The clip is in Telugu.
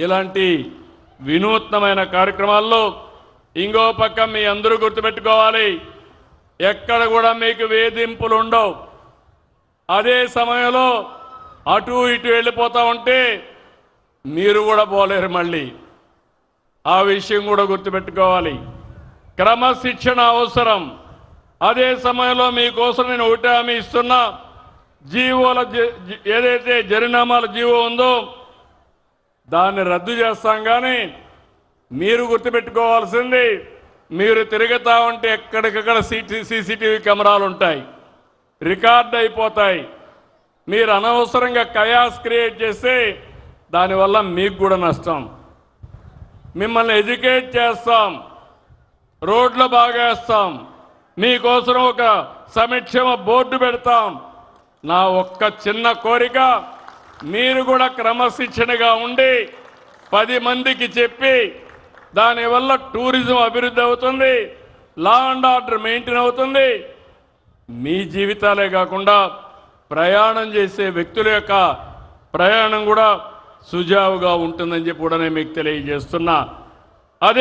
ఇలాంటి వినూత్నమైన కార్యక్రమాల్లో ఇంకో పక్క మీ అందరూ గుర్తుపెట్టుకోవాలి, ఎక్కడ కూడా మీకు వేధింపులు ఉండవు. అదే సమయంలో అటు ఇటు వెళ్ళిపోతా ఉంటే మీరు కూడా పోలేరు. మళ్ళీ ఆ విషయం కూడా గుర్తుపెట్టుకోవాలి. క్రమశిక్షణ అవసరం. అదే సమయంలో మీకోసం నేను ఒకటి హామీ ఇస్తున్నా, జీవోల ఏదైతే జరినామాల జీవో ఉందో దాన్ని రద్దు చేస్తాం. కానీ మీరు గుర్తుపెట్టుకోవాల్సింది, మీరు తిరుగుతా ఉంటే ఎక్కడికక్కడ సీసీటీవీ కెమెరాలు ఉంటాయి, రికార్డ్ అయిపోతాయి. మీరు అనవసరంగా కయాస్ క్రియేట్ చేస్తే దానివల్ల మీకు కూడా నష్టం. మిమ్మల్ని ఎడ్యుకేట్ చేస్తాం, రోడ్లు బాగా వేస్తాం, మీకోసం ఒక సంక్షేమ బోర్డు పెడతాం. నా ఒక్క చిన్న కోరిక, మీరు కూడా క్రమశిక్షణగా ఉండి 10 మందికి చెప్పి దానివల్ల టూరిజం అభివృద్ధి అవుతుంది, లా అండ్ ఆర్డర్ మెయింటైన్ అవుతుంది. మీ జీవితాలే కాకుండా ప్రయాణం చేసే వ్యక్తుల యొక్క ప్రయాణం కూడా సుజావుగా ఉంటుందని చెప్పి కూడా నేను మీకు తెలియజేస్తున్నా. అదే